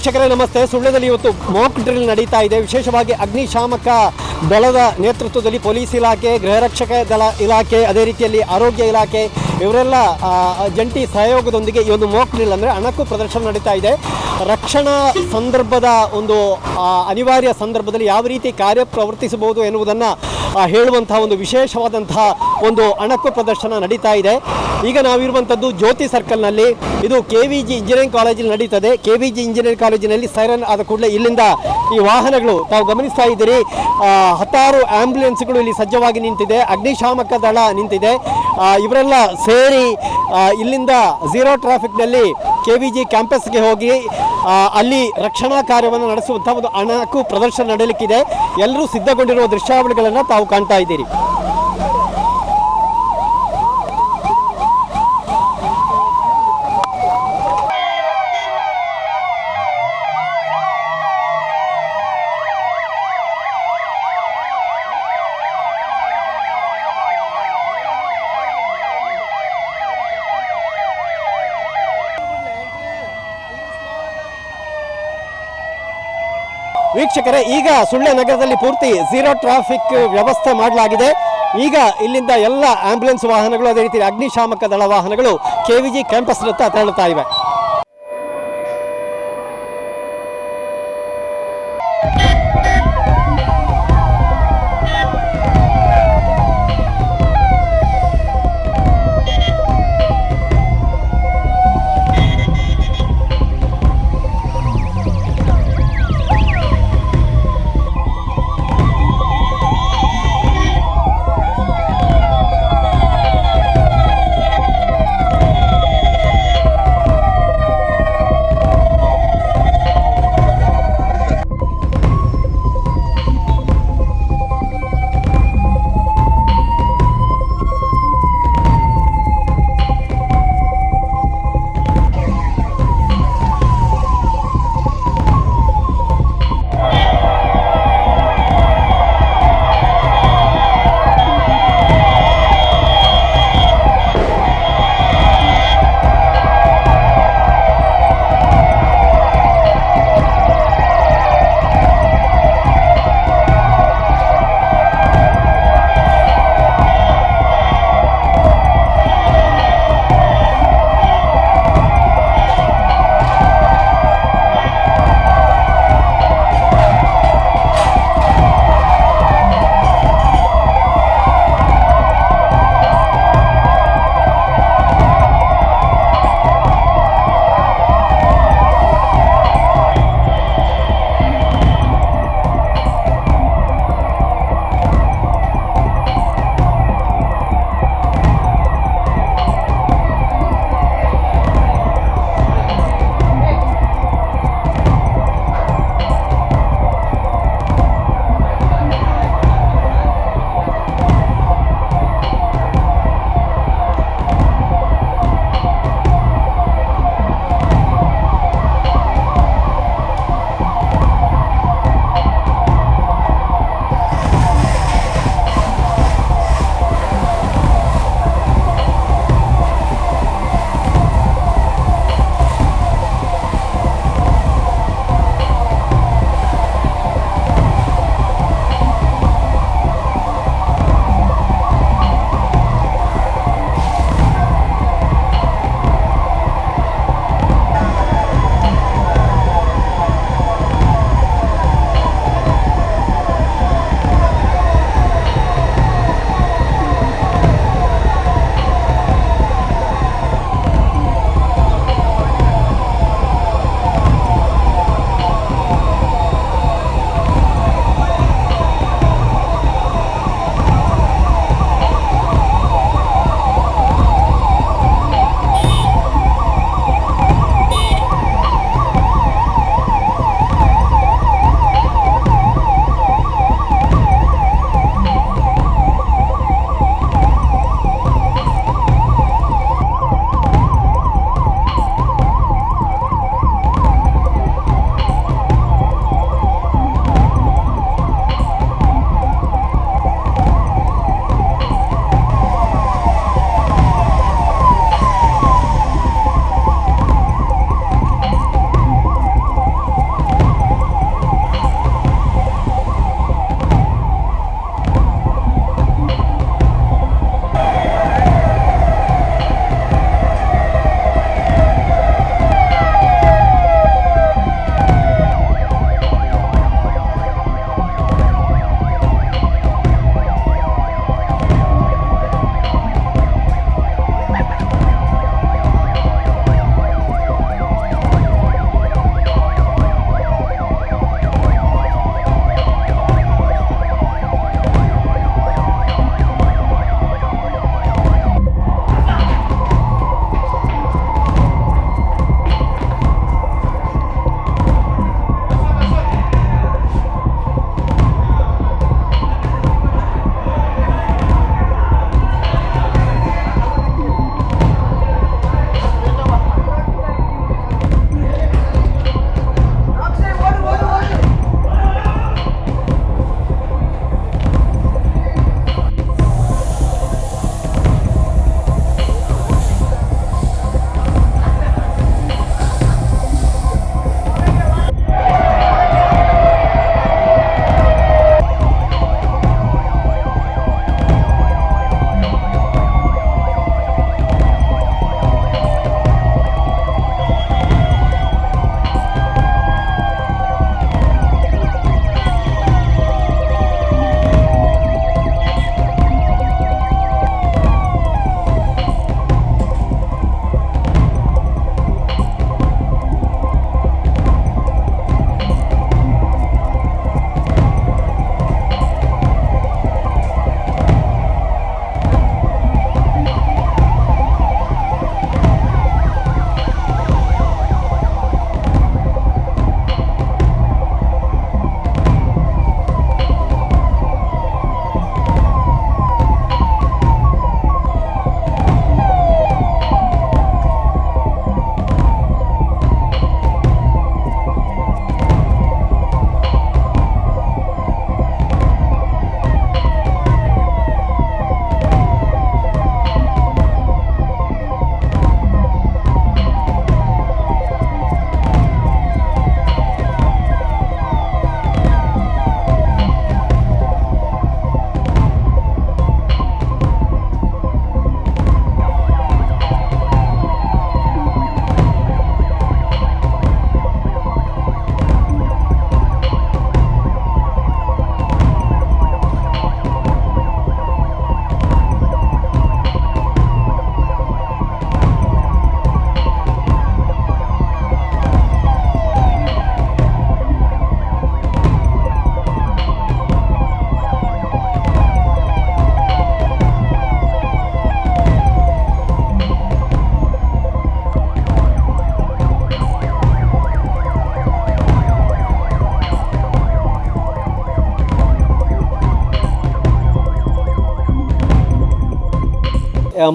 ವೀಕ್ಷಕರೇ ನಮಸ್ತೆ. ಸುಳ್ಯದಲ್ಲಿ ಇವತ್ತು ಮಾಕ್ ಡ್ರಿಲ್ ನಡೀತಾ ಇದೆ. ವಿಶೇಷವಾಗಿ ಅಗ್ನಿಶಾಮಕ ದಳದ ನೇತೃತ್ವದಲ್ಲಿ ಪೊಲೀಸ್ ಇಲಾಖೆ, ಗೃಹರಕ್ಷಕ ದಳ ಇಲಾಖೆ, ಅದೇ ರೀತಿಯಲ್ಲಿ ಆರೋಗ್ಯ ಇಲಾಖೆ ಇವರೆಲ್ಲ ಜಂಟಿ ಸಹಯೋಗದೊಂದಿಗೆ ಈ ಒಂದು ಮಾಕ್ ಡ್ರಿಲ್ ಅಂದರೆ ಅಣಕು ಪ್ರದರ್ಶನ ನಡೀತಾ ಇದೆ. ರಕ್ಷಣಾ ಸಂದರ್ಭದ ಒಂದು ಅನಿವಾರ್ಯ ಸಂದರ್ಭದಲ್ಲಿ ಯಾವ ರೀತಿ ಕಾರ್ಯಪ್ರವರ್ತಿಸಬಹುದು ಎನ್ನುವುದನ್ನು ಹೇಳುವಂತಹ ಒಂದು ವಿಶೇಷವಾದಂತಹ ಒಂದು ಅಣಕು ಪ್ರದರ್ಶನ ನಡೀತಾ ಇದೆ. ಈಗ ನಾವಿರುವಂಥದ್ದು ಜ್ಯೋತಿ ಸರ್ಕಲ್ನಲ್ಲಿ. ಇದು KVG ಇಂಜಿನಿಯರಿಂಗ್ ಕಾಲೇಜಲ್ಲಿ ನಡೀತದೆ. KVG ಇಂಜಿನಿಯರಿಂಗ್ ಕಾಲೇಜಿನಲ್ಲಿ ಸೈರನ್ ಆದ ಕೂಡಲೇ ಇಲ್ಲಿಂದ ಈ ವಾಹನಗಳು ತಾವು ಗಮನಿಸ್ತಾ ಇದ್ದೀರಿ. 16 ಆ್ಯಂಬುಲೆನ್ಸ್ಗಳು ಇಲ್ಲಿ ಸಜ್ಜವಾಗಿ ನಿಂತಿದೆ. ಅಗ್ನಿಶಾಮಕ ದಳ ನಿಂತಿದೆ. ಇವರೆಲ್ಲ ಸೇರಿ ಇಲ್ಲಿಂದ ಝೀರೋ ಟ್ರಾಫಿಕ್ನಲ್ಲಿ KVG ಕ್ಯಾಂಪಸ್ಗೆ ಹೋಗಿ ಅಲ್ಲಿ ರಕ್ಷಣಾ ಕಾರ್ಯವನ್ನು ನಡೆಸುವಂಥ ಒಂದು ಅಣಕು ಪ್ರದರ್ಶನ ನಡೆಯಲಿಕ್ಕಿದೆ. ಎಲ್ಲರೂ ಸಿದ್ಧಗೊಂಡಿರುವ ದೃಶ್ಯಾವಳಿಗಳನ್ನು ತಾವು ಕಾಣ್ತಾ ಇದ್ದೀರಿ. ವೀಕ್ಷಕರೇ, ಈಗ ಸುಳ್ಯ ನಗರದಲ್ಲಿ ಪೂರ್ತಿ ಝೀರೋ ಟ್ರಾಫಿಕ್ ವ್ಯವಸ್ಥೆ ಮಾಡಲಾಗಿದೆ. ಈಗ ಇಲ್ಲಿಂದ ಎಲ್ಲ ಆಂಬ್ಯುಲೆನ್ಸ್ ವಾಹನಗಳು, ಅದೇ ರೀತಿ ಅಗ್ನಿಶಾಮಕ ದಳ ವಾಹನಗಳು KVG ಕ್ಯಾಂಪಸ್ನತ್ತ ತೆರಳುತ್ತಾ ಇವೆ.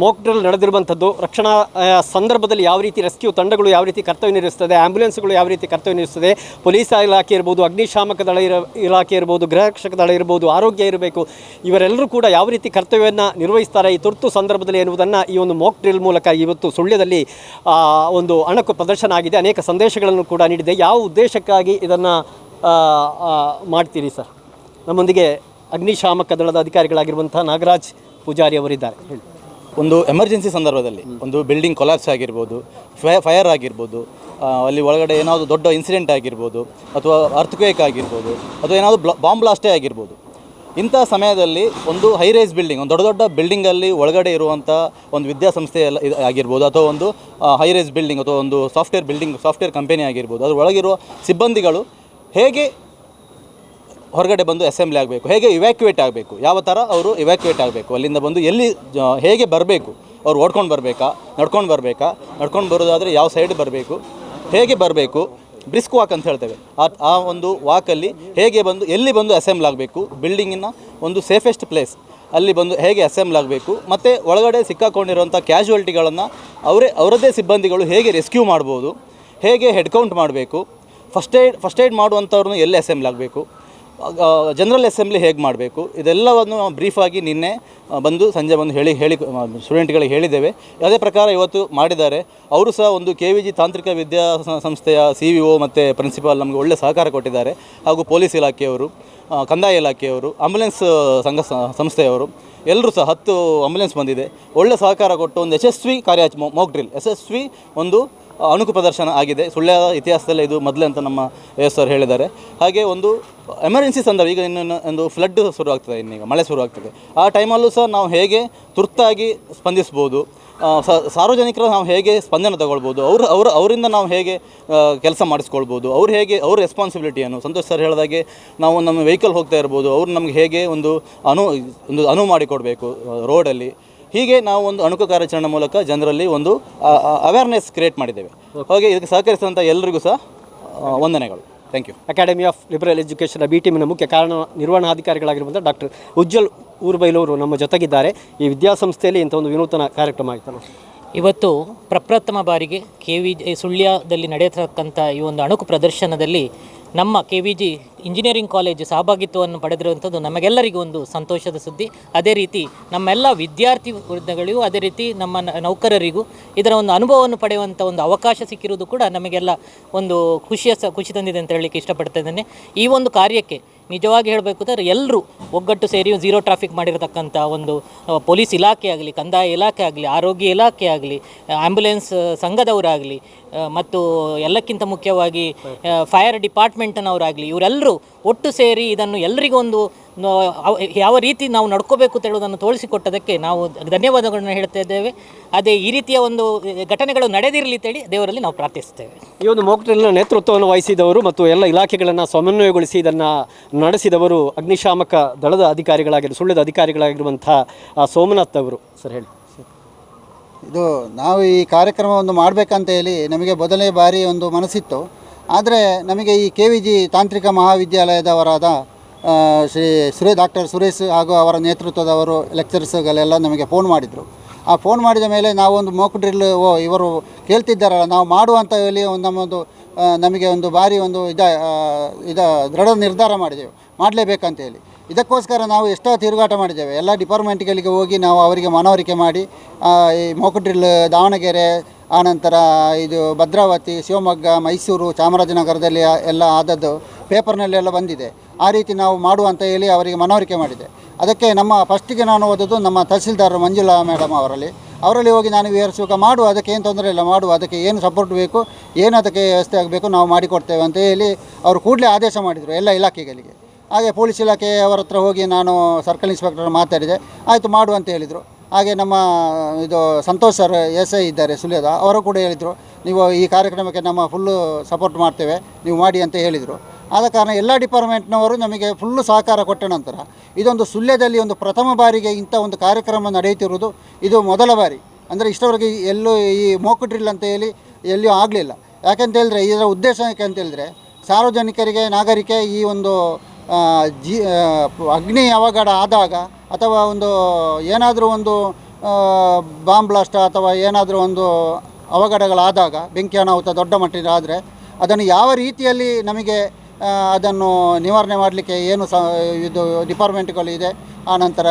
ಮಾಕ್ ಡ್ರಿಲ್ ನಡೆದಿರುವಂಥದ್ದು. ರಕ್ಷಣಾ ಸಂದರ್ಭದಲ್ಲಿ ಯಾವ ರೀತಿ ರೆಸ್ಕ್ಯೂ ತಂಡಗಳು ಯಾವ ರೀತಿ ಕರ್ತವ್ಯ ನಿರ್ವಹಿಸ್ತದೆ, ಆ್ಯಂಬುಲೆನ್ಸ್ಗಳು ಯಾವ ರೀತಿ ಕರ್ತವ್ಯ ನಿರ್ವಹಿಸ್ತದೆ, ಪೊಲೀಸ್ ಇಲಾಖೆ ಇರ್ಬೋದು, ಅಗ್ನಿಶಾಮಕ ದಳ ಇಲಾಖೆ ಇರ್ಬೋದು, ಗೃಹರಕ್ಷಕ ದಳ ಇರ್ಬೋದು, ಆರೋಗ್ಯ ಇರಬೇಕು, ಇವರೆಲ್ಲರೂ ಕೂಡ ಯಾವ ರೀತಿ ಕರ್ತವ್ಯವನ್ನು ನಿರ್ವಹಿಸ್ತಾರೆ ಈ ತುರ್ತು ಸಂದರ್ಭದಲ್ಲಿ ಎನ್ನುವುದನ್ನು ಈ ಒಂದು ಮಾಕ್ ಡ್ರಿಲ್ ಮೂಲಕ ಇವತ್ತು ಸುಳ್ಯದಲ್ಲಿ ಒಂದು ಅಣಕು ಪ್ರದರ್ಶನ ಆಗಿದೆ. ಅನೇಕ ಸಂದೇಶಗಳನ್ನು ಕೂಡ ನೀಡಿದೆ. ಯಾವ ಉದ್ದೇಶಕ್ಕಾಗಿ ಇದನ್ನು ಮಾಡ್ತೀರಿ ಸರ್? ನಮ್ಮೊಂದಿಗೆ ಅಗ್ನಿಶಾಮಕ ದಳದ ಅಧಿಕಾರಿಗಳಾಗಿರುವಂಥ ನಾಗರಾಜ್ ಪೂಜಾರಿ ಅವರಿದ್ದಾರೆ. ಹೇಳಿ. ಒಂದು ಎಮರ್ಜೆನ್ಸಿ ಸಂದರ್ಭದಲ್ಲಿ ಒಂದು ಬಿಲ್ಡಿಂಗ್ ಕೊಲಾಪ್ಸ್ ಆಗಿರ್ಬೋದು, ಫೈರ್ ಆಗಿರ್ಬೋದು, ಅಲ್ಲಿ ಒಳಗಡೆ ಏನಾದರೂ ದೊಡ್ಡ ಇನ್ಸಿಡೆಂಟ್ ಆಗಿರ್ಬೋದು, ಅಥವಾ ಅರ್ಥಕ್ವೇಕ್ ಆಗಿರ್ಬೋದು, ಅಥವಾ ಏನಾದರೂ ಬಾಂಬ್ ಬ್ಲಾಸ್ಟೇ ಆಗಿರ್ಬೋದು, ಇಂಥ ಸಮಯದಲ್ಲಿ ಒಂದು ಹೈ ರೈಸ್ ಬಿಲ್ಡಿಂಗ್, ಒಂದು ದೊಡ್ಡ ಬಿಲ್ಡಿಂಗಲ್ಲಿ ಒಳಗಡೆ ಇರುವಂಥ ಒಂದು ವಿದ್ಯಾಸಂಸ್ಥೆ ಎಲ್ಲ ಆಗಿರ್ಬೋದು, ಅಥವಾ ಒಂದು ಹೈ ರೈಸ್ ಬಿಲ್ಡಿಂಗ್, ಅಥವಾ ಒಂದು ಸಾಫ್ಟ್ವೇರ್ ಕಂಪನಿ ಆಗಿರ್ಬೋದು, ಅದ್ರ ಒಳಗಿರುವ ಸಿಬ್ಬಂದಿಗಳು ಹೇಗೆ ಹೊರಗಡೆ ಬಂದು ಅಸೆಂಬ್ಲಿ ಆಗಬೇಕು, ಹೇಗೆ ಇವ್ಯಾಕ್ಯುವೇಟ್ ಆಗಬೇಕು, ಯಾವ ಥರ ಅವರು ಇವ್ಯಾಕ್ಯುವೇಟ್ ಆಗಬೇಕು, ಅಲ್ಲಿಂದ ಬಂದು ಎಲ್ಲಿ ಹೇಗೆ ಬರಬೇಕು, ಅವ್ರು ಓಡ್ಕೊಂಡು ಬರಬೇಕಾ, ನಡ್ಕೊಂಡು ಬರೋದಾದರೆ ಯಾವ ಸೈಡ್ ಬರಬೇಕು, ಹೇಗೆ ಬರಬೇಕು, ಬ್ರಿಸ್ಕ್ ವಾಕ್ ಅಂತ ಹೇಳ್ತೇವೆ, ಆ ಒಂದು ವಾಕಲ್ಲಿ ಹೇಗೆ ಬಂದು ಎಲ್ಲಿ ಬಂದು ಅಸೆಂಬ್ಲ್ ಆಗಬೇಕು, ಬಿಲ್ಡಿಂಗಿನ ಒಂದು ಸೇಫೆಸ್ಟ್ ಪ್ಲೇಸ್ ಅಲ್ಲಿ ಬಂದು ಹೇಗೆ ಅಸೆಂಬ್ಲ್ ಆಗಬೇಕು, ಮತ್ತು ಒಳಗಡೆ ಸಿಕ್ಕಾಕೊಂಡಿರುವಂಥ ಕ್ಯಾಶುವಲ್ಟಿಗಳನ್ನು ಅವರದ್ದೇ ಸಿಬ್ಬಂದಿಗಳು ಹೇಗೆ ರೆಸ್ಕ್ಯೂ ಮಾಡ್ಬೋದು, ಹೇಗೆ ಹೆಡ್ ಕೌಂಟ್ ಮಾಡಬೇಕು, ಫಸ್ಟ್ ಏಡ್ ಮಾಡುವಂಥವ್ರನ್ನ ಎಲ್ಲಿ ಅಸೆಂಬ್ಲ್ ಆಗಬೇಕು, ಜನರಲ್ ಅಸೆಂಬ್ಲಿ ಹೇಗೆ ಮಾಡಬೇಕು, ಇದೆಲ್ಲವನ್ನು ನಾವು ಬ್ರೀಫಾಗಿ ನಿನ್ನೆ ಸಂಜೆ ಬಂದು ಹೇಳಿ ಸ್ಟೂಡೆಂಟ್ಗಳಿಗೆ ಹೇಳಿದ್ದೇವೆ. ಅದೇ ಪ್ರಕಾರ ಇವತ್ತು ಮಾಡಿದ್ದಾರೆ. ಅವರು ಸಹ ಒಂದು KVG ತಾಂತ್ರಿಕ ವಿದ್ಯಾ ಸಂಸ್ಥೆಯ CEO ಮತ್ತು ಪ್ರಿನ್ಸಿಪಾಲ್ ನಮಗೆ ಒಳ್ಳೆ ಸಹಕಾರ ಕೊಟ್ಟಿದ್ದಾರೆ. ಹಾಗೂ ಪೊಲೀಸ್ ಇಲಾಖೆಯವರು, ಕಂದಾಯ ಇಲಾಖೆಯವರು, ಆಂಬುಲೆನ್ಸ್ ಸಂಸ್ಥೆಯವರು ಎಲ್ಲರೂ ಸಹ 10 ಆಂಬುಲೆನ್ಸ್ ಬಂದಿದೆ. ಒಳ್ಳೆ ಸಹಕಾರ ಕೊಟ್ಟು ಒಂದು ಯಶಸ್ವಿ ಮಾಕ್ ಡ್ರಿಲ್ ಯಶಸ್ವಿ ಒಂದು ಅಣುಕು ಪ್ರದರ್ಶನ ಆಗಿದೆ. ಸುಳ್ಯ ಇತಿಹಾಸದಲ್ಲೇ ಇದು ಮೊದಲೇ ಅಂತ ನಮ್ಮ ಸರ್ ಹೇಳಿದ್ದಾರೆ. ಹಾಗೆ ಒಂದು ಎಮರ್ಜೆನ್ಸಿ ಸಂದರ್ಭ, ಈಗ ಒಂದು ಫ್ಲಡ್ ಶುರುವಾಗ್ತದೆ, ಇನ್ನೀಗ ಮಳೆ ಶುರುವಾಗ್ತದೆ, ಆ ಟೈಮಲ್ಲೂ ಸಹ ನಾವು ಹೇಗೆ ತುರ್ತಾಗಿ ಸ್ಪಂದಿಸ್ಬೋದು, ಸಾರ್ವಜನಿಕರು ನಾವು ಹೇಗೆ ಸ್ಪಂದನೆ ತಗೊಳ್ಬೋದು, ಅವರಿಂದ ನಾವು ಹೇಗೆ ಕೆಲಸ ಮಾಡಿಸ್ಕೊಳ್ಬೋದು, ಅವ್ರ ರೆಸ್ಪಾನ್ಸಿಬಿಲಿಟಿಯನ್ನು ಸಂತೋಷ್ ಸರ್ ಹೇಳಿದಾಗೆ ನಾವು ನಮ್ಮ ವೆಹಿಕಲ್ ಹೋಗ್ತಾ ಇರ್ಬೋದು, ಅವ್ರು ನಮ್ಗೆ ಹೇಗೆ ಒಂದು ಅನುವು ಮಾಡಿಕೊಡ್ಬೇಕು ರೋಡಲ್ಲಿ, ಹೀಗೆ ನಾವು ಒಂದು ಅಣುಕು ಕಾರ್ಯಾಚರಣೆ ಮೂಲಕ ಜನರಲ್ಲಿ ಒಂದು ಅವೇರ್ನೆಸ್ ಕ್ರಿಯೇಟ್ ಮಾಡಿದ್ದೇವೆ. ಹಾಗೆ ಇದಕ್ಕೆ ಸಹಕರಿಸಿದಂಥ ಎಲ್ಲರಿಗೂ ಸಹ ವಂದನೆಗಳು. Thank you. Academy of liberal education B ಟೀಮಿನ ಮುಖ್ಯ ನಿರ್ವಹಣಾಧಿಕಾರಿಗಳಾಗಿರುವಂಥ ಡಾಕ್ಟರ್ ಉಜ್ಜಲ್ ಊರ್ಬೈಲವರು ನಮ್ಮ ಜೊತೆಗಿದ್ದಾರೆ. ಈ ವಿದ್ಯಾಸಂಸ್ಥೆಯಲ್ಲಿ ಇಂಥ ಒಂದು ವಿನೂತನ ಕಾರ್ಯಕ್ರಮ ಆಯಿತು. ಇವತ್ತು ಪ್ರಪ್ರಥಮ ಬಾರಿಗೆ KVG ಸುಳ್ಯದಲ್ಲಿ ನಡೆಯತಕ್ಕಂಥ ಈ ಒಂದು ಅಣುಕು ಪ್ರದರ್ಶನದಲ್ಲಿ ನಮ್ಮ KVG ಇಂಜಿನಿಯರಿಂಗ್ ಕಾಲೇಜು ಸಹಭಾಗಿತ್ವವನ್ನು ಪಡೆದಿರುವಂಥದ್ದು ನಮಗೆಲ್ಲರಿಗೂ ಒಂದು ಸಂತೋಷದ ಸುದ್ದಿ. ಅದೇ ರೀತಿ ನಮ್ಮೆಲ್ಲ ವಿದ್ಯಾರ್ಥಿ ವೃಂದಗಳಿಗೂ, ಅದೇ ರೀತಿ ನಮ್ಮ ನೌಕರರಿಗೂ ಇದರ ಒಂದು ಅನುಭವವನ್ನು ಪಡೆಯುವಂಥ ಒಂದು ಅವಕಾಶ ಸಿಕ್ಕಿರುವುದು ಕೂಡ ನಮಗೆಲ್ಲ ಒಂದು ಖುಷಿ ತಂದಿದೆ ಅಂತ ಹೇಳಲಿಕ್ಕೆ ಇಷ್ಟಪಡ್ತಾ ಇದ್ದೇನೆ. ಈ ಒಂದು ಕಾರ್ಯಕ್ಕೆ ನಿಜವಾಗಿ ಹೇಳಬೇಕು ಅಂದರೆ ಎಲ್ಲರೂ ಒಗ್ಗಟ್ಟು ಸೇರಿ ಝೀರೋ ಟ್ರಾಫಿಕ್ ಮಾಡಿರತಕ್ಕಂಥ ಒಂದು ಪೊಲೀಸ್ ಇಲಾಖೆ ಆಗಲಿ, ಕಂದಾಯ ಇಲಾಖೆ ಆಗಲಿ, ಆರೋಗ್ಯ ಇಲಾಖೆ ಆಗಲಿ, ಆ್ಯಂಬುಲೆನ್ಸ್ ಸಂಘದವರಾಗಲಿ, ಮತ್ತು ಎಲ್ಲಕ್ಕಿಂತ ಮುಖ್ಯವಾಗಿ ಫೈರ್ ಡಿಪಾರ್ಟ್ಮೆಂಟ್ನವರಾಗಲಿ, ಇವರೆಲ್ಲರೂ ಒಟ್ಟು ಸೇರಿ ಇದನ್ನು ಎಲ್ಲರಿಗೂ ಒಂದು ಯಾವ ರೀತಿ ನಾವು ನಡ್ಕೋಬೇಕು ಅಂತ ಹೇಳೋದನ್ನು ತೋರಿಸಿಕೊಟ್ಟದಕ್ಕೆ ನಾವು ಧನ್ಯವಾದಗಳನ್ನು ಹೇಳ್ತಾ ಇದ್ದೇವೆ. ಅದೇ ಈ ರೀತಿಯ ಒಂದು ಘಟನೆಗಳು ನಡೆದಿರಲಿ ಅಂತೇಳಿ ದೇವರಲ್ಲಿ ನಾವು ಪ್ರಾರ್ಥಿಸ್ತೇವೆ. ಈ ಒಂದು ಮಾಕ್ ಡ್ರಿಲ್ನ ನೇತೃತ್ವವನ್ನು ವಹಿಸಿದವರು ಮತ್ತು ಎಲ್ಲ ಇಲಾಖೆಗಳನ್ನು ಸಮನ್ವಯಗೊಳಿಸಿ ಇದನ್ನು ನಡೆಸಿದವರು ಅಗ್ನಿಶಾಮಕ ದಳದ ಸುಳ್ಯದ ಅಧಿಕಾರಿಗಳಾಗಿರುವಂಥ ಸೋಮನಾಥ್ ಅವರು. ಸರ್ ಹೇಳಿ. ಇದು ನಾವು ಈ ಕಾರ್ಯಕ್ರಮವನ್ನು ಮಾಡಬೇಕಂತ ಹೇಳಿ ನಮಗೆ ಮೊದಲನೇ ಬಾರಿ ಒಂದು ಮನಸ್ಸಿತ್ತು. ಆದರೆ ನಮಗೆ ಈ KVG ತಾಂತ್ರಿಕ ಮಹಾವಿದ್ಯಾಲಯದವರಾದ ಡಾಕ್ಟರ್ ಸುರೇಶ್ ಹಾಗೂ ಅವರ ನೇತೃತ್ವದವರು ಲೆಕ್ಚರ್ಸ್ಗಳೆಲ್ಲ ನಮಗೆ ಫೋನ್ ಮಾಡಿದರು. ಆ ಫೋನ್ ಮಾಡಿದ ಮೇಲೆ ನಾವು ಒಂದು ಮಾಕ್ ಡ್ರಿಲ್ ಇವರು ಕೇಳ್ತಿದ್ದಾರಲ್ಲ, ನಾವು ಮಾಡುವಂಥ ಹೇಳಿ ನಮಗೆ ಒಂದು ಬಾರಿ ಒಂದು ದೃಢ ನಿರ್ಧಾರ ಮಾಡಿದೆವು, ಮಾಡಲೇಬೇಕಂತ ಹೇಳಿ. ಇದಕ್ಕೋಸ್ಕರ ನಾವು ಎಷ್ಟೋ ತಿರುಗಾಟ ಮಾಡಿದ್ದೇವೆ. ಎಲ್ಲ ಡಿಪಾರ್ಟ್ಮೆಂಟ್ಗಳಿಗೆ ಹೋಗಿ ನಾವು ಅವರಿಗೆ ಮನವರಿಕೆ ಮಾಡಿ ಈ ಮಾಕ್ ಡ್ರಿಲ್ ದಾವಣಗೆರೆ, ಆನಂತರ ಇದು ಭದ್ರಾವತಿ, ಶಿವಮೊಗ್ಗ, ಮೈಸೂರು, ಚಾಮರಾಜನಗರದಲ್ಲಿ ಎಲ್ಲ ಆದದ್ದು ಪೇಪರ್ನಲ್ಲೆಲ್ಲ ಬಂದಿದೆ. ಆ ರೀತಿ ನಾವು ಮಾಡುವಂತ ಹೇಳಿ ಅವರಿಗೆ ಮನವರಿಕೆ ಮಾಡಿದೆ. ಅದಕ್ಕೆ ಫಸ್ಟಿಗೆ ನಾನು ಓದೋದು ನಮ್ಮ ತಹಸೀಲ್ದಾರ್ ಮಂಜುಳಾ ಮೇಡಮ್ ಅವರಲ್ಲಿ ಹೋಗಿ ನಾನು ವಿವರಿಸುವಾಗ ಅದಕ್ಕೆ ಏನು ತೊಂದರೆ ಇಲ್ಲ, ಅದಕ್ಕೆ ಏನು ಸಪೋರ್ಟ್ ಬೇಕು, ಏನು ಅದಕ್ಕೆ ವ್ಯವಸ್ಥೆ ಆಗಬೇಕು ನಾವು ಮಾಡಿಕೊಡ್ತೇವೆ ಅಂತ ಹೇಳಿ ಅವರು ಕೂಡಲೇ ಆದೇಶ ಮಾಡಿದರು ಎಲ್ಲ ಇಲಾಖೆಗಳಿಗೆ. ಹಾಗೆ ಪೊಲೀಸ್ ಇಲಾಖೆಯವರ ಹತ್ರ ಹೋಗಿ ನಾನು ಸರ್ಕಲ್ ಇನ್ಸ್ಪೆಕ್ಟರ್ ಮಾತಾಡಿದೆ, ಆಯಿತು ಮಾಡು ಅಂತ ಹೇಳಿದರು. ಹಾಗೆ ನಮ್ಮ ಸಂತೋಷ್ ಸರ್ SI ಇದ್ದಾರೆ ಸುಳ್ಯದ, ಅವರು ಕೂಡ ಹೇಳಿದರು, ನೀವು ಈ ಕಾರ್ಯಕ್ರಮಕ್ಕೆ ನಮ್ಮ ಫುಲ್ಲು ಸಪೋರ್ಟ್ ಮಾಡ್ತೇವೆ, ನೀವು ಮಾಡಿ ಅಂತ ಹೇಳಿದರು. ಆದ ಕಾರಣ ಎಲ್ಲ ಡಿಪಾರ್ಟ್ಮೆಂಟ್ನವರು ನಮಗೆ ಫುಲ್ಲು ಸಹಕಾರ ಕೊಟ್ಟ ನಂತರ ಇದೊಂದು ಸುಳ್ಯದಲ್ಲಿ ಒಂದು ಪ್ರಥಮ ಬಾರಿಗೆ ಇಂಥ ಒಂದು ಕಾರ್ಯಕ್ರಮ ನಡೆಯುತ್ತಿರುವುದು ಇದು ಮೊದಲ ಬಾರಿ. ಅಂದರೆ ಇಷ್ಟವರೆಗೆ ಎಲ್ಲೂ ಈ ಮಾಕ್ ಡ್ರಿಲ್ ಅಂತ ಹೇಳಿ ಎಲ್ಲಿಯೂ ಆಗಲಿಲ್ಲ. ಯಾಕೆಂತ ಹೇಳಿದ್ರೆ ಇದರ ಉದ್ದೇಶ ಅಂತ ಹೇಳಿದ್ರೆ ಸಾರ್ವಜನಿಕರಿಗೆ, ನಾಗರಿಕೆ ಈ ಒಂದು ಅಗ್ನಿ ಅವಘಡ ಆದಾಗ ಅಥವಾ ಒಂದು ಏನಾದರೂ ಒಂದು ಬಾಂಬ್ ಬ್ಲಾಸ್ಟ್ ಅಥವಾ ಏನಾದರೂ ಒಂದು ಅವಘಡಗಳಾದಾಗ, ಬೆಂಕಿ ಅನಾಹುತ ದೊಡ್ಡ ಮಟ್ಟಿಗೆ ಆದರೆ ಅದನ್ನು ಯಾವ ರೀತಿಯಲ್ಲಿ ನಮಗೆ ಅದನ್ನು ನಿವಾರಣೆ ಮಾಡಲಿಕ್ಕೆ ಏನು ಇದು ಡಿಪಾರ್ಟ್ಮೆಂಟ್ಗಳು ಇದೆ, ಆನಂತರ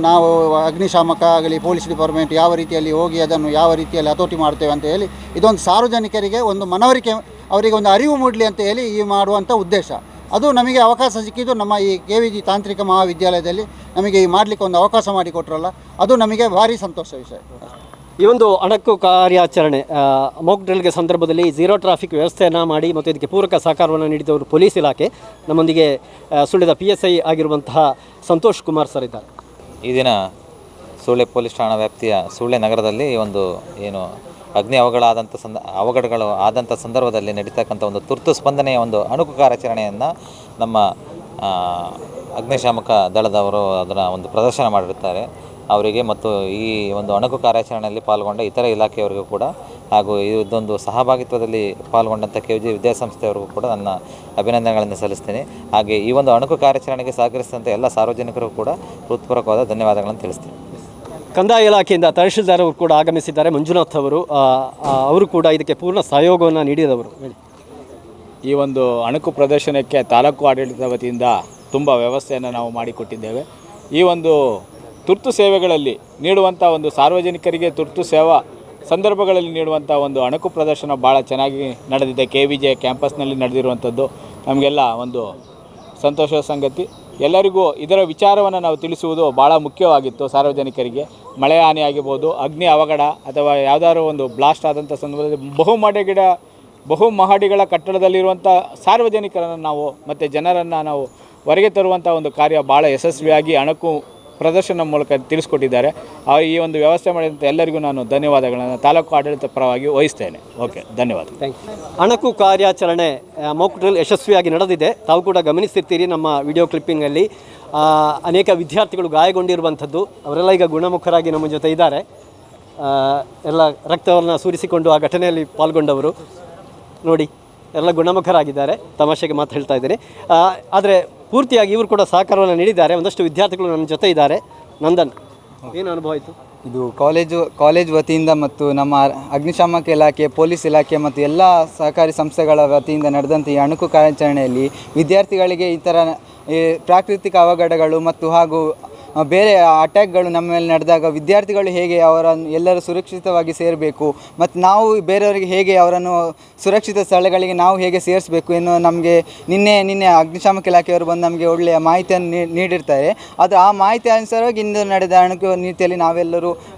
ನಾವು ಅಗ್ನಿಶಾಮಕ ಆಗಲಿ ಪೊಲೀಸ್ ಡಿಪಾರ್ಟ್ಮೆಂಟ್ ಯಾವ ರೀತಿಯಲ್ಲಿ ಹೋಗಿ ಅದನ್ನು ಯಾವ ರೀತಿಯಲ್ಲಿ ಹತೋಟಿ ಮಾಡ್ತೇವೆ ಅಂತ ಹೇಳಿ ಇದೊಂದು ಸಾರ್ವಜನಿಕರಿಗೆ ಒಂದು ಮನವರಿಕೆ, ಅವರಿಗೆ ಒಂದು ಅರಿವು ಮೂಡಲಿ ಅಂತ ಹೇಳಿ ಈ ಮಾಡುವಂಥ ಉದ್ದೇಶ. ಅದು ನಮಗೆ ಅವಕಾಶ ಸಿಕ್ಕಿದ್ದು ನಮ್ಮ ಈ KVG ತಾಂತ್ರಿಕ ಮಹಾವಿದ್ಯಾಲಯದಲ್ಲಿ ನಮಗೆ ಈ ಮಾಡಲಿಕ್ಕೆ ಒಂದು ಅವಕಾಶ ಮಾಡಿಕೊಟ್ರಲ್ಲ, ಅದು ನಮಗೆ ಭಾರಿ ಸಂತೋಷ ವಿಷಯ. ಈ ಒಂದು ಅಣಕು ಕಾರ್ಯಾಚರಣೆ ಮಾಕ್ ಡ್ರಿಲ್ಗೆ ಸಂದರ್ಭದಲ್ಲಿ ಝೀರೋ ಟ್ರಾಫಿಕ್ ವ್ಯವಸ್ಥೆಯನ್ನು ಮಾಡಿ ಮತ್ತು ಇದಕ್ಕೆ ಪೂರಕ ಸಹಕಾರವನ್ನು ನೀಡಿದವರು ಪೊಲೀಸ್ ಇಲಾಖೆ. ನಮ್ಮೊಂದಿಗೆ ಸುಳ್ಯದ PSI ಆಗಿರುವಂತಹ ಸಂತೋಷ್ ಕುಮಾರ್ ಸರ್ ಇದ್ದಾರೆ. ಈ ದಿನ ಸುಳ್ಯ ಪೊಲೀಸ್ ಠಾಣಾ ವ್ಯಾಪ್ತಿಯ ಸುಳ್ಯ ನಗರದಲ್ಲಿ ಒಂದು ಏನು ಅಗ್ನಿ ಅವಘಡಗಳು ಆದಂಥ ಸಂದರ್ಭದಲ್ಲಿ ನಡೀತಕ್ಕಂಥ ಒಂದು ತುರ್ತು ಸ್ಪಂದನೆಯ ಒಂದು ಅಣುಕು ಕಾರ್ಯಾಚರಣೆಯನ್ನು ನಮ್ಮ ಅಗ್ನಿಶಾಮಕ ದಳದವರು ಅದನ್ನು ಒಂದು ಪ್ರದರ್ಶನ ಮಾಡಿರುತ್ತಾರೆ. ಅವರಿಗೆ ಮತ್ತು ಈ ಒಂದು ಅಣುಕು ಕಾರ್ಯಾಚರಣೆಯಲ್ಲಿ ಪಾಲ್ಗೊಂಡ ಇತರ ಇಲಾಖೆಯವರಿಗೂ ಕೂಡ ಹಾಗೂ ಇದೊಂದು ಸಹಭಾಗಿತ್ವದಲ್ಲಿ ಪಾಲ್ಗೊಂಡಂಥ KVG ವಿದ್ಯಾಸಂಸ್ಥೆಯವರಿಗೂ ಕೂಡ ನನ್ನ ಅಭಿನಂದನೆಗಳನ್ನು ಸಲ್ಲಿಸ್ತೇನೆ. ಹಾಗೆ ಈ ಒಂದು ಅಣುಕು ಕಾರ್ಯಾಚರಣೆಗೆ ಸಹಕರಿಸಿದಂಥ ಎಲ್ಲ ಸಾರ್ವಜನಿಕರಿಗೂ ಕೂಡ ಹೃತ್ಪೂರ್ವಕವಾದ ಧನ್ಯವಾದಗಳನ್ನು ತಿಳಿಸ್ತೇನೆ. ಕಂದಾಯ ಇಲಾಖೆಯಿಂದ ತಹಶೀಲ್ದಾರ್ ಅವರು ಕೂಡ ಆಗಮಿಸಿದ್ದಾರೆ. ಮಂಜುನಾಥ್ ಅವರು ಕೂಡ ಇದಕ್ಕೆ ಪೂರ್ಣ ಸಹಯೋಗವನ್ನು ನೀಡಿದವರು. ಈ ಒಂದು ಅಣುಕು ಪ್ರದರ್ಶನಕ್ಕೆ ತಾಲೂಕು ಆಡಳಿತ ವತಿಯಿಂದ ತುಂಬ ವ್ಯವಸ್ಥೆಯನ್ನು ನಾವು ಮಾಡಿಕೊಟ್ಟಿದ್ದೇವೆ. ಈ ಒಂದು ತುರ್ತು ಸೇವೆಗಳಲ್ಲಿ ನೀಡುವಂಥ ಒಂದು ಸಾರ್ವಜನಿಕರಿಗೆ ತುರ್ತು ಸೇವಾ ಸಂದರ್ಭಗಳಲ್ಲಿ ನೀಡುವಂಥ ಒಂದು ಅಣುಕು ಪ್ರದರ್ಶನ ಭಾಳ ಚೆನ್ನಾಗಿ ನಡೆದಿದೆ. KVG ಕ್ಯಾಂಪಸ್ನಲ್ಲಿ ನಡೆದಿರುವಂಥದ್ದು ನಮಗೆಲ್ಲ ಒಂದು ಸಂತೋಷದ ಸಂಗತಿ. ಎಲ್ಲರಿಗೂ ಇದರ ವಿಚಾರವನ್ನು ನಾವು ತಿಳಿಸುವುದು ಭಾಳ ಮುಖ್ಯವಾಗಿತ್ತು. ಸಾರ್ವಜನಿಕರಿಗೆ ಮಳೆ ಹಾನಿ ಆಗಿರ್ಬೋದು, ಅಗ್ನಿ ಅವಘಡ ಅಥವಾ ಯಾವುದಾದ್ರು ಒಂದು ಬ್ಲಾಸ್ಟ್ ಆದಂಥ ಸಂದರ್ಭದಲ್ಲಿ ಬಹುಮಹಡಿಗಳ ಕಟ್ಟಡದಲ್ಲಿರುವಂಥ ಸಾರ್ವಜನಿಕರನ್ನು ನಾವು ಮತ್ತು ಜನರನ್ನು ನಾವು ಹೊರಗೆ ತರುವಂಥ ಒಂದು ಕಾರ್ಯ ಭಾಳ ಯಶಸ್ವಿಯಾಗಿ ಅಣುಕು ಪ್ರದರ್ಶನ ಮೂಲಕ ತಿಳಿಸ್ಕೊಟ್ಟಿದ್ದಾರೆ. ಈ ಒಂದು ವ್ಯವಸ್ಥೆ ಮಾಡಿದಂಥ ಎಲ್ಲರಿಗೂ ನಾನು ಧನ್ಯವಾದಗಳನ್ನು ತಾಲೂಕು ಆಡಳಿತ ಪರವಾಗಿ ವಹಿಸ್ತೇನೆ. ಓಕೆ, ಧನ್ಯವಾದ. Thank you. ಅಣಕು ಕಾರ್ಯಾಚರಣೆ ಮಾಕ್ ಡ್ರಿಲ್ ಯಶಸ್ವಿಯಾಗಿ ನಡೆದಿದೆ. ತಾವು ಕೂಡ ಗಮನಿಸ್ತಿರ್ತೀರಿ ನಮ್ಮ ವಿಡಿಯೋ ಕ್ಲಿಪ್ಪಿಂಗಲ್ಲಿ ಅನೇಕ ವಿದ್ಯಾರ್ಥಿಗಳು ಗಾಯಗೊಂಡಿರುವಂಥದ್ದು. ಅವರೆಲ್ಲ ಈಗ ಗುಣಮುಖರಾಗಿ ನಮ್ಮ ಜೊತೆ ಇದ್ದಾರೆ. ಎಲ್ಲ ರಕ್ತವನ್ನು ಸುರಿಸಿಕೊಂಡು ಆ ಘಟನೆಯಲ್ಲಿ ಪಾಲ್ಗೊಂಡವರು ನೋಡಿ ಎಲ್ಲ ಗುಣಮುಖರಾಗಿದ್ದಾರೆ. ತಮಾಷೆಗೆ ಮಾತು ಹೇಳ್ತಾ ಇದ್ದೀನಿ. ಆದರೆ ಪೂರ್ತಿಯಾಗಿ ಇವರು ಕೂಡ ಸಹಕಾರವನ್ನು ನೀಡಿದ್ದಾರೆ. ಒಂದಷ್ಟು ವಿದ್ಯಾರ್ಥಿಗಳು ನನ್ನ ಜೊತೆ ಇದ್ದಾರೆ. ನಂದನ್, ಏನು ಅನುಭವ ಆಯಿತು? ಇದು ಕಾಲೇಜ್ ವತಿಯಿಂದ ಮತ್ತು ನಮ್ಮ ಅಗ್ನಿಶಾಮಕ ಇಲಾಖೆ, ಪೊಲೀಸ್ ಇಲಾಖೆ ಮತ್ತು ಎಲ್ಲ ಸಹಕಾರಿ ಸಂಸ್ಥೆಗಳ ವತಿಯಿಂದ ನಡೆದಂಥ ಈ ಅಣುಕು ಕಾರ್ಯಾಚರಣೆಯಲ್ಲಿ ವಿದ್ಯಾರ್ಥಿಗಳಿಗೆ ಈ ಥರ ಪ್ರಾಕೃತಿಕ ಅವಘಡಗಳು ಮತ್ತು ಹಾಗೂ ಬೇರೆ ಅಟ್ಯಾಕ್ಗಳು ನಮ್ಮ ಮೇಲೆ ನಡೆದಾಗ ವಿದ್ಯಾರ್ಥಿಗಳು ಹೇಗೆ ಅವರನ್ನು ಎಲ್ಲರೂ ಸುರಕ್ಷಿತವಾಗಿ ಸೇರಬೇಕು ಮತ್ತು ನಾವು ಬೇರೆಯವರಿಗೆ ಹೇಗೆ ಅವರನ್ನು ಸುರಕ್ಷಿತ ಸ್ಥಳಗಳಿಗೆ ನಾವು ಹೇಗೆ ಸೇರಿಸಬೇಕು ಎನ್ನುವ ನಮಗೆ ನಿನ್ನೆ ಅಗ್ನಿಶಾಮಕ ಇಲಾಖೆಯವರು ಬಂದು ನಮಗೆ ಒಳ್ಳೆಯ ಮಾಹಿತಿಯನ್ನು ನೀಡಿರ್ತಾರೆ. ಅದು ಆ ಮಾಹಿತಿ ಅನುಸಾರವಾಗಿ ಇಂದು ನಡೆದ ಅಣುಕು ನೀತಿಯಲ್ಲಿ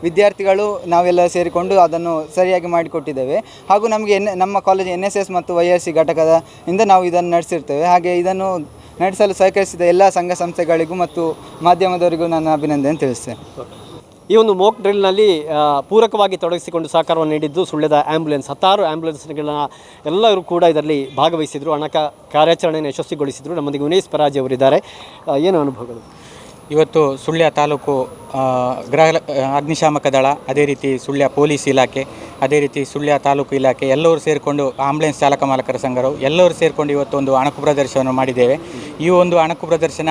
ವಿದ್ಯಾರ್ಥಿಗಳು ನಾವೆಲ್ಲ ಸೇರಿಕೊಂಡು ಅದನ್ನು ಸರಿಯಾಗಿ ಮಾಡಿಕೊಟ್ಟಿದ್ದೇವೆ. ಹಾಗೂ ನಮಗೆ ನಮ್ಮ ಕಾಲೇಜ್ NSS ಮತ್ತು YRC ಘಟಕದಿಂದ ನಾವು ಇದನ್ನು ನಡೆಸಿರ್ತೇವೆ. ಹಾಗೆ ಇದನ್ನು ನಡೆಸಲು ಸಹಕರಿಸಿದ ಎಲ್ಲ ಸಂಘ ಸಂಸ್ಥೆಗಳಿಗೂ ಮತ್ತು ಮಾಧ್ಯಮದವರಿಗೂ ನಾನು ಅಭಿನಂದನೆ ತಿಳಿಸ್ತೇನೆ. ಈ ಒಂದು ಮಾಕ್ ಡ್ರಿಲ್ನಲ್ಲಿ ಪೂರಕವಾಗಿ ತೊಡಗಿಸಿಕೊಂಡು ಸಹಕಾರವನ್ನು ನೀಡಿದ್ದು ಸುಳ್ಯದ ಆ್ಯಂಬುಲೆನ್ಸ್. 16 ಆ್ಯಂಬುಲೆನ್ಸ್ಗಳನ್ನ ಎಲ್ಲರೂ ಕೂಡ ಇದರಲ್ಲಿ ಭಾಗವಹಿಸಿದರು. ಕಾರ್ಯಾಚರಣೆಯನ್ನು ಯಶಸ್ವಿಗೊಳಿಸಿದರು. ನಮ್ಮೊಂದಿಗೆ ಉನೇಶ್ ಪರಾಜಿ ಅವರಿದ್ದಾರೆ. ಏನು ಅನುಭವಗಳು? ಇವತ್ತು ಸುಳ್ಯ ತಾಲೂಕು ಅಗ್ನಿಶಾಮಕ ದಳ, ಅದೇ ರೀತಿ ಸುಳ್ಯ ಪೊಲೀಸ್ ಇಲಾಖೆ, ಅದೇ ರೀತಿ ಸುಳ್ಯ ತಾಲೂಕು ಇಲಾಖೆ ಎಲ್ಲರೂ ಸೇರಿಕೊಂಡು ಆಂಬುಲೆನ್ಸ್ ಚಾಲಕ ಮಾಲಕರ ಸಂಘರು ಎಲ್ಲರೂ ಸೇರಿಕೊಂಡು ಇವತ್ತು ಒಂದು ಅಣುಕು ಪ್ರದರ್ಶನವನ್ನು ಮಾಡಿದ್ದೇವೆ. ಈ ಒಂದು ಅಣುಕು ಪ್ರದರ್ಶನ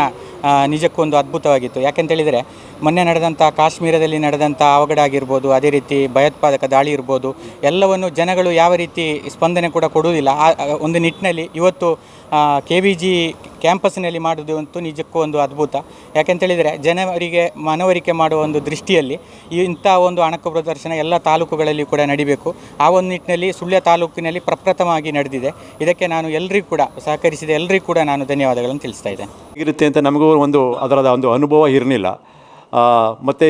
ನಿಜಕ್ಕೂ ಒಂದು ಅದ್ಭುತವಾಗಿತ್ತು. ಯಾಕೆಂತೇಳಿದರೆ ಮೊನ್ನೆ ನಡೆದಂಥ ಕಾಶ್ಮೀರದಲ್ಲಿ ನಡೆದಂಥ ಅವಘಡ ಆಗಿರ್ಬೋದು, ಅದೇ ರೀತಿ ಭಯೋತ್ಪಾದಕ ದಾಳಿ ಇರ್ಬೋದು, ಎಲ್ಲವನ್ನು ಜನಗಳು ಯಾವ ರೀತಿ ಸ್ಪಂದನೆ ಕೂಡ ಕೊಡುವುದಿಲ್ಲ. ಆ ಒಂದು ನಿಟ್ಟಿನಲ್ಲಿ ಇವತ್ತು KVG ಕ್ಯಾಂಪಸ್ನಲ್ಲಿ ಮಾಡೋದು ಅಂತೂ ನಿಜಕ್ಕೂ ಒಂದು ಅದ್ಭುತ. ಯಾಕೆಂತೇಳಿದರೆ ಜನರಿಗೆ ಮನವರಿಕೆ ಮಾಡುವ ಒಂದು ದೃಷ್ಟಿಯಲ್ಲಿ ಇಂಥ ಒಂದು ಅಣುಕು ಪ್ರದರ್ಶನ ಎಲ್ಲ ತಾಲೂಕುಗಳಲ್ಲಿ ಕೂಡ ನಡಿಬೇಕು. ಆ ಒಂದು ನಿಟ್ಟಿನಲ್ಲಿ ಸುಳ್ಯ ತಾಲೂಕಿನಲ್ಲಿ ಪ್ರಪ್ರಥಮವಾಗಿ ನಡೆದಿದೆ. ಇದಕ್ಕೆ ನಾನು ಎಲ್ಲರಿಗೂ ಕೂಡ ಸಹಕರಿಸಿದ ಎಲ್ಲರಿಗೂ ಕೂಡ ನಾನು ಧನ್ಯವಾದಗಳನ್ನು ತಿಳಿಸ್ತಾ ಇದ್ದೇನೆ. ಇರುತ್ತೆ ಅಂತ ನಮಗೂ ಅದರದ ಒಂದು ಅನುಭವ ಇರಲಿಲ್ಲ. ಮತ್ತು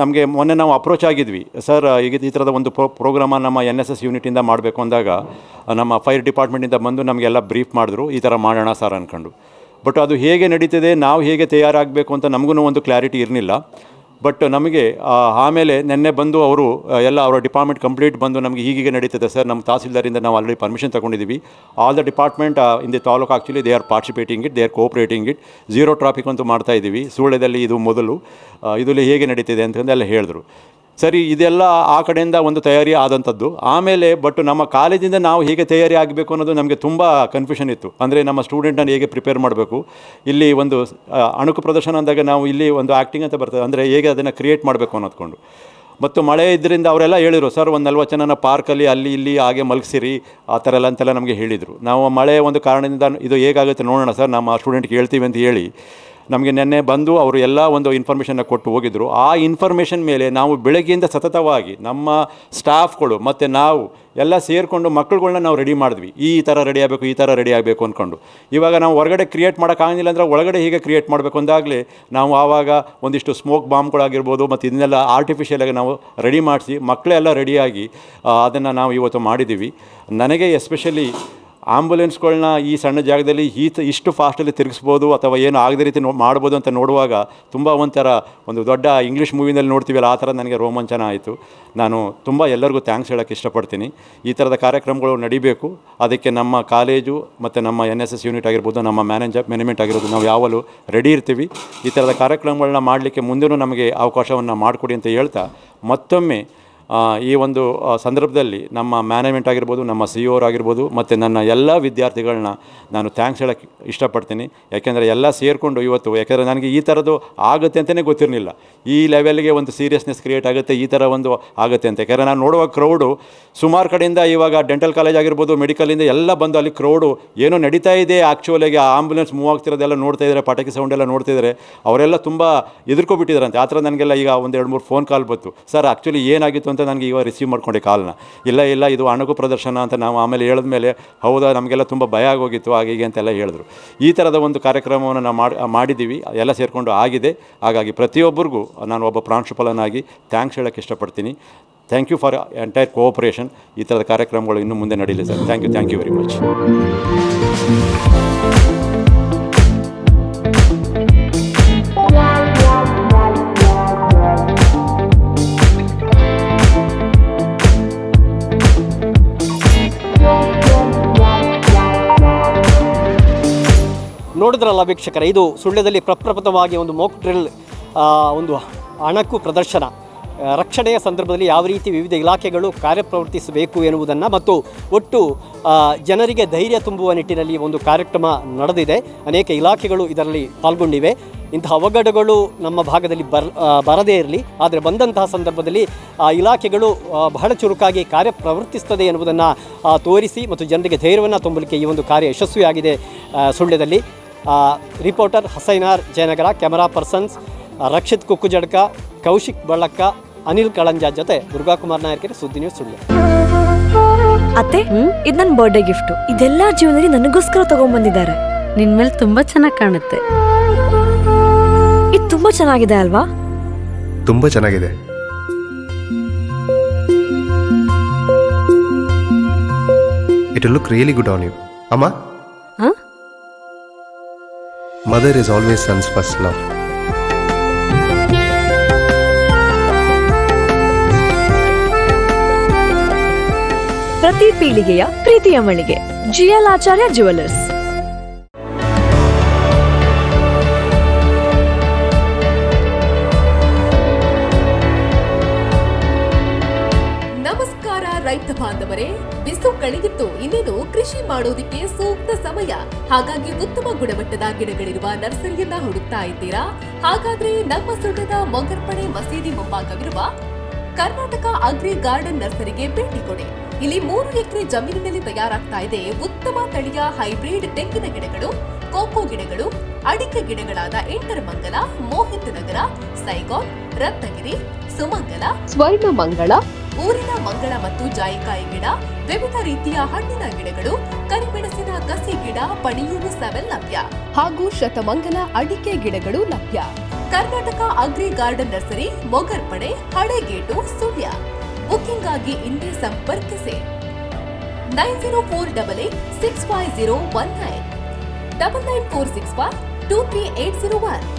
ನಮಗೆ ಮೊನ್ನೆ ನಾವು ಅಪ್ರೋಚ್ ಆಗಿದ್ವಿ, ಸರ್ ಈಗ ಈ ಥರದ ಒಂದು ಪ್ರೋಗ್ರಾಮನ್ನು ನಮ್ಮ NSS ಯೂನಿಟಿಂದ ಮಾಡಬೇಕು ಅಂದಾಗ ನಮ್ಮ ಫೈರ್ ಡಿಪಾರ್ಟ್ಮೆಂಟಿಂದ ಬಂದು ನಮಗೆಲ್ಲ ಬ್ರೀಫ್ ಮಾಡಿದ್ರು, ಈ ಥರ ಮಾಡೋಣ ಸರ್ ಅಂದ್ಕೊಂಡು. ಬಟ್ ಅದು ಹೇಗೆ ನಡೀತಿದೆ, ನಾವು ಹೇಗೆ ತಯಾರಾಗಬೇಕು ಅಂತ ನಮಗೂ ಒಂದು ಕ್ಲಾರಿಟಿ ಇರಲಿಲ್ಲ. ಬಟ್ ನಮಗೆ ಆಮೇಲೆ ನಿನ್ನೆ ಬಂದು ಅವರು ಎಲ್ಲ ಅವರ ಡಿಪಾರ್ಟ್ಮೆಂಟ್ ಕಂಪ್ಲೀಟ್ ಬಂದು ನಮಗೆ ಹೀಗೆ ನಡೀತದೆ ಸರ್, ನಮ್ಮ ತಹಸೀಲ್ದಾರಿಂದ ನಾವು ಆಲ್ರೆಡಿ ಪರ್ಮಿಷನ್ ತೊಗೊಂಡಿದ್ದೀವಿ. All the department in the taluk actually they are participating it, they are cooperating it. Zero traffic ಅಂತೂ ಮಾಡ್ತಾಯಿದ್ದೀವಿ. ಸುಳ್ಯದಲ್ಲಿ ಇದು ಮೊದಲು ಇದರಲ್ಲಿ ಹೇಗೆ ನಡೀತಿದೆ ಅಂತಂದು ಎಲ್ಲ ಹೇಳಿದ್ರು. ಸರಿ, ಇದೆಲ್ಲ ಆ ಕಡೆಯಿಂದ ಒಂದು ತಯಾರಿ ಆದಂಥದ್ದು. ಆಮೇಲೆ ಬಟ್ ನಮ್ಮ ಕಾಲೇಜಿಂದ ನಾವು ಹೇಗೆ ತಯಾರಿ ಆಗಬೇಕು ಅನ್ನೋದು ನಮಗೆ ತುಂಬ ಕನ್ಫ್ಯೂಷನ್ ಇತ್ತು. ಅಂದರೆ ನಮ್ಮ ಸ್ಟೂಡೆಂಟನ್ನು ಹೇಗೆ ಪ್ರಿಪೇರ್ ಮಾಡಬೇಕು, ಇಲ್ಲಿ ಒಂದು ಅಣುಕು ಪ್ರದರ್ಶನ ಅಂದಾಗ ನಾವು ಇಲ್ಲಿ ಒಂದು ಆ್ಯಕ್ಟಿಂಗ್ ಅಂತ ಬರ್ತದೆ, ಅಂದರೆ ಹೇಗೆ ಅದನ್ನು ಕ್ರಿಯೇಟ್ ಮಾಡಬೇಕು ಅನ್ನೋದ್ಕೊಂಡು. ಮತ್ತು ಮಳೆ ಇದರಿಂದ ಅವರೆಲ್ಲ ಹೇಳಿದರು, ಸರ್ ಒಂದು 40 ಜನನ ಪಾರ್ಕಲ್ಲಿ ಅಲ್ಲಿ ಇಲ್ಲಿ ಹಾಗೆ ಮಲಗಿಸಿರಿ ಆ ಥರ ಎಲ್ಲ ಅಂತೆಲ್ಲ ನಮಗೆ ಹೇಳಿದರು. ನಾವು ಮಳೆ ಒಂದು ಕಾರಣದಿಂದ ಇದು ಹೇಗಾಗುತ್ತೆ ನೋಡೋಣ ಸರ್, ನಮ್ಮ ಸ್ಟೂಡೆಂಟ್ಗೆ ಹೇಳ್ತೀವಿ ಅಂತ ಹೇಳಿ ನಮಗೆ ನೆನ್ನೆ ಬಂದು ಅವರು ಎಲ್ಲ ಒಂದು ಇನ್ಫಾರ್ಮೇಷನ್ನ ಕೊಟ್ಟು ಹೋಗಿದ್ದರು. ಆ ಇನ್ಫಾರ್ಮೇಷನ್ ಮೇಲೆ ನಾವು ಬೆಳಗ್ಗೆಯಿಂದ ಸತತವಾಗಿ ನಮ್ಮ ಸ್ಟಾಫ್ಗಳು ಮತ್ತು ನಾವು ಎಲ್ಲ ಸೇರಿಕೊಂಡು ಮಕ್ಕಳುಗಳನ್ನ ನಾವು ರೆಡಿ ಮಾಡಿದ್ವಿ. ಈ ಥರ ರೆಡಿ ಆಗಬೇಕು, ಈ ಥರ ರೆಡಿ ಆಗಬೇಕು ಅಂದ್ಕೊಂಡು. ಇವಾಗ ನಾವು ಹೊರಗಡೆ ಕ್ರಿಯೇಟ್ ಮಾಡೋಕ್ಕಾಗಿಲ್ಲ ಅಂದರೆ ಒಳಗಡೆ ಹೀಗೆ ಕ್ರಿಯೇಟ್ ಮಾಡಬೇಕು ಅಂದಾಗಲೇ ನಾವು ಆವಾಗ ಒಂದಿಷ್ಟು ಸ್ಮೋಕ್ ಬಾಂಬ್ಗಳಾಗಿರ್ಬೋದು ಮತ್ತು ಇದನ್ನೆಲ್ಲ ಆರ್ಟಿಫಿಷಿಯಲಾಗಿ ನಾವು ರೆಡಿ ಮಾಡಿಸಿ ಮಕ್ಕಳೆಲ್ಲ ರೆಡಿಯಾಗಿ ಅದನ್ನು ನಾವು ಇವತ್ತು ಮಾಡಿದ್ದೀವಿ. ನನಗೆ ಎಸ್ಪೆಷಲಿ ಆಂಬುಲೆನ್ಸ್ಗಳನ್ನ ಈ ಸಣ್ಣ ಜಾಗದಲ್ಲಿ ಇಷ್ಟು ಫಾಸ್ಟಲ್ಲಿ ತಿರುಗಿಸ್ಬೋದು ಅಥವಾ ಏನು ಆಗದ ರೀತಿ ಮಾಡ್ಬೋದು ಅಂತ ನೋಡುವಾಗ ತುಂಬ ಒಂಥರ ಒಂದು ದೊಡ್ಡ ಇಂಗ್ಲೀಷ್ ಮೂವಿನಲ್ಲಿ ನೋಡ್ತೀವಲ್ಲ ಆ ಥರ ನನಗೆ ರೋಮಾಂಚನ ಆಯಿತು. ನಾನು ತುಂಬ ಎಲ್ಲರಿಗೂ ಥ್ಯಾಂಕ್ಸ್ ಹೇಳೋಕ್ಕೆ ಇಷ್ಟಪಡ್ತೀನಿ. ಈ ಥರದ ಕಾರ್ಯಕ್ರಮಗಳು ನಡಿಬೇಕು. ಅದಕ್ಕೆ ನಮ್ಮ ಕಾಲೇಜು ಮತ್ತು ನಮ್ಮ NSS ಯೂನಿಟ್ ಆಗಿರ್ಬೋದು, ನಮ್ಮ ಮ್ಯಾನೇಜ್ಮೆಂಟ್ ಆಗಿರ್ಬೋದು, ನಾವು ಯಾವಾಗಲೂ ರೆಡಿ ಇರ್ತೀವಿ. ಈ ಥರದ ಕಾರ್ಯಕ್ರಮಗಳನ್ನ ಮಾಡಲಿಕ್ಕೆ ಮುಂದೆನೂ ನಮಗೆ ಅವಕಾಶವನ್ನು ಮಾಡಿಕೊಡಿ ಅಂತ ಹೇಳ್ತಾ ಮತ್ತೊಮ್ಮೆ ಈ ಒಂದು ಸಂದರ್ಭದಲ್ಲಿ ನಮ್ಮ ಮ್ಯಾನೇಜ್ಮೆಂಟ್ ಆಗಿರ್ಬೋದು, ನಮ್ಮ CEO ಆಗಿರ್ಬೋದು ಮತ್ತು ನನ್ನ ಎಲ್ಲ ವಿದ್ಯಾರ್ಥಿಗಳನ್ನ ನಾನು ಥ್ಯಾಂಕ್ಸ್ ಹೇಳೋಕ್ಕೆ ಇಷ್ಟಪಡ್ತೀನಿ. ಯಾಕೆಂದರೆ ಎಲ್ಲ ಸೇರಿಕೊಂಡು ಇವತ್ತು, ಯಾಕೆಂದರೆ ನನಗೆ ಈ ಥರದ್ದು ಆಗುತ್ತೆ ಅಂತಲೇ ಗೊತ್ತಿರಲಿಲ್ಲ. ಈ ಲೆವೆಲ್ಗೆ ಒಂದು ಸೀರಿಯಸ್ನೆಸ್ ಕ್ರಿಯೇಟ್ ಆಗುತ್ತೆ, ಈ ಥರ ಒಂದು ಆಗುತ್ತೆ ಅಂತ. ಯಾಕೆಂದರೆ ನಾನು ನೋಡುವ ಕ್ರೌಡು ಸುಮಾರು ಕಡೆಯಿಂದ ಇವಾಗ ಡೆಂಟಲ್ ಕಾಲೇಜ್ ಆಗಿರ್ಬೋದು, ಮೆಡಿಕಲಿಂದ ಎಲ್ಲ ಬಂದು ಅಲ್ಲಿ ಕ್ರೌಡು ಏನೋ ನಡೀತಾ ಇದೆ, ಆ್ಯಕ್ಚುಲಾಗಿ ಆ ಆಂಬುಲೆನ್ಸ್ ಮೂವ್ ಆಗ್ತಿರೋದೆಲ್ಲ ನೋಡ್ತಾ ಇದ್ದಾರೆ, ಪಟಾಕಿ ಸೌಂಡ್ ಎಲ್ಲ ನೋಡ್ತಿದ್ದಾರೆ. ಅವರೆಲ್ಲ ತುಂಬ ಎದುರ್ಕೊಬಿಟ್ಟಿದ್ದಾರಂತೆ. ಆ ಥರ ನನಗೆಲ್ಲ ಈಗ ಒಂದು 2-3 ಫೋನ್ ಕಾಲ್ ಬಂತು, ಸರ್ ಆ್ಯಕ್ಚುಲಿ ಏನಾಗಿತ್ತು ಅಂತ ನನಗೆ ಇವಾಗ ರಿಸೀವ್ ಮಾಡ್ಕೊಂಡೆ ಕಾಲ್ನ. ಇಲ್ಲ ಇದು ಅಣುಕು ಪ್ರದರ್ಶನ ಅಂತ ನಾವು ಆಮೇಲೆ ಹೇಳಿದ ಮೇಲೆ ಹೌದಾ ನಮಗೆಲ್ಲ ತುಂಬ ಭಯ ಆಗೋಗಿತ್ತು ಹಾಗೆ ಅಂತೆಲ್ಲ ಹೇಳಿದ್ರು. ಈ ಥರದ ಒಂದು ಕಾರ್ಯಕ್ರಮವನ್ನು ನಾವು ಮಾಡಿದ್ದೀವಿ, ಎಲ್ಲ ಸೇರಿಕೊಂಡು ಆಗಿದೆ. ಹಾಗಾಗಿ ಪ್ರತಿಯೊಬ್ಬರಿಗೂ ನಾನು ಒಬ್ಬ ಪ್ರಾಂಶುಪಾಲನಾಗಿ ಥ್ಯಾಂಕ್ಸ್ ಹೇಳೋಕ್ಕೆ ಇಷ್ಟಪಡ್ತೀನಿ. Thank you for entire cooperation. ಈ ಥರದ ಕಾರ್ಯಕ್ರಮಗಳು ಇನ್ನು ಮುಂದೆ ನಡೀಲಿ sir. Thank you very much. ನೋಡಿದ್ರಲ್ಲ ವೀಕ್ಷಕರೇ, ಇದು ಸುಳ್ಯದಲ್ಲಿ ಪ್ರಪ್ರಥಮವಾಗಿ ಒಂದು ಮಾಕ್ ಡ್ರಿಲ್, ಒಂದು ಅಣಕು ಪ್ರದರ್ಶನ, ರಕ್ಷಣೆಯ ಸಂದರ್ಭದಲ್ಲಿ ಯಾವ ರೀತಿ ವಿವಿಧ ಇಲಾಖೆಗಳು ಕಾರ್ಯಪ್ರವರ್ತಿಸಬೇಕು ಎನ್ನುವುದನ್ನು ಮತ್ತು ಒಟ್ಟು ಜನರಿಗೆ ಧೈರ್ಯ ತುಂಬುವ ನಿಟ್ಟಿನಲ್ಲಿ ಒಂದು ಕಾರ್ಯಕ್ರಮ ನಡೆದಿದೆ. ಅನೇಕ ಇಲಾಖೆಗಳು ಇದರಲ್ಲಿ ಪಾಲ್ಗೊಂಡಿವೆ. ಇಂತಹ ಅವಘಡಗಳು ನಮ್ಮ ಭಾಗದಲ್ಲಿ ಬರದೇ ಇರಲಿ, ಆದರೆ ಬಂದಂತಹ ಸಂದರ್ಭದಲ್ಲಿ ಆ ಇಲಾಖೆಗಳು ಬಹಳ ಚುರುಕಾಗಿ ಕಾರ್ಯಪ್ರವರ್ತಿಸ್ತದೆ ಎನ್ನುವುದನ್ನು ತೋರಿಸಿ ಮತ್ತು ಜನರಿಗೆ ಧೈರ್ಯವನ್ನು ತುಂಬಲಿಕ್ಕೆ ಈ ಒಂದು ಕಾರ್ಯ ಯಶಸ್ವಿಯಾಗಿದೆ ಸುಳ್ಯದಲ್ಲಿ. Reporter Hasainar Jayanagar, camera persons Rakshith Kukkujadka, Koushik Ballakka, Anil Kalanja ಜೊತೆ ದುರ್ಗಾಕುಮಾರ್ ನಾಯಕರು, ಸುದ್ದಿ ನ್ಯೂಸ್ ಸುಳ್ಯ. ಅತ್ತೆ, ಇದು ನನ್ನ ಬರ್ಡೇ ಗಿಫ್ಟ್. ಇದೆಲ್ಲ ಜೀವನದಲ್ಲಿ ನನಗೋಸ್ಕರ ತಗೊಂಡ್ಬಂದಿದ್ದಾರೆ. ನಿನ್ ಮೇಲೆ ತುಂಬಾ ಚೆನ್ನಾಗಿ ಕಾಣುತ್ತೆ. ಇದು ತುಂಬಾ ಚೆನ್ನಾಗಿದೆ ಅಲ್ವಾ? ತುಂಬಾ ಚೆನ್ನಾಗಿದೆ. It will look really good on you. Amma? Huh? Mother is always son's first love. ಪ್ರತಿ ಪೀಳಿಗೆಯ ಪ್ರೀತಿಯ ಮಳಿಗೆ GL ಆಚಾರ್ಯ ಜ್ಯುವೆಲರ್ಸ್. ನಮಸ್ಕಾರ ರೈತ ಬಾಂಧವರೇ, ಬಿಸು ಕಳೆಗಿತ್ತು, ಇನ್ನೇನು ಕೃಷಿ ಮಾಡೋದಿಕ್ಕೆ ಸೂಕ್ತ ಸಮಯ. ಹಾಗಾಗಿ ಉತ್ತಮ ಗುಣಮಟ್ಟದ ಗಿಡಗಳಿರುವ ನರ್ಸರಿಯನ್ನ ಹುಡುಕ್ತಾ ಇದ್ದೀರಾ? ಹಾಗಾದ್ರೆ ನಮ್ಮ ಸುಳ್ಯದ ಮೊಗರ್ಪಣೆ ಮಸೀದಿ ಮುಂಭಾಗವಿರುವ ಕರ್ನಾಟಕ ಅಗ್ರಿ ಗಾರ್ಡನ್ ನರ್ಸರಿಗೆ ಭೇಟಿ ಕೊಡಿ. ಇಲ್ಲಿ 3 ಎಕರೆ ಜಮೀನಿನಲ್ಲಿ ತಯಾರಾಗ್ತಾ ಇದೆ ಉತ್ತಮ ತಳಿಯ ಹೈಬ್ರಿಡ್ ತೆಂಗಿನ ಗಿಡಗಳು, ಕೋಕೋ ಗಿಡಗಳು, ಅಡಿಕೆ ಗಿಡಗಳಾದ ಎಂಟರಮಂಗಲ, ಮೋಹಿತ್ ನಗರ, ಸೈಗಾನ್, ರತ್ನಗಿರಿ, ಸುಮಂಗಲ, ಸ್ವರ್ಣಮಂಗಳ, ಊರಿನ ಮಂಗಳ ಮತ್ತು ಜಾಯಿಕಾಯಿ ಗಿಡ, ವಿವಿಧ ರೀತಿಯ ಹಣ್ಣಿನ ಗಿಡಗಳು, ಕರಿಮೆಣಸಿನ ಕಸಿ ಗಿಡ, ಪಣಿಯೂರು 7 ಲಭ್ಯ ಹಾಗೂ ಶತಮಂಗಲ ಅಡಿಕೆ ಗಿಡಗಳು ಲಭ್ಯ. Karnataka agri garden nursery, Mogarpane, Halegate, Sullia. Booking ಆಗಿ ಇಂದೇ ಸಂಪರ್ಕಿಸಿ 9048865019 994612380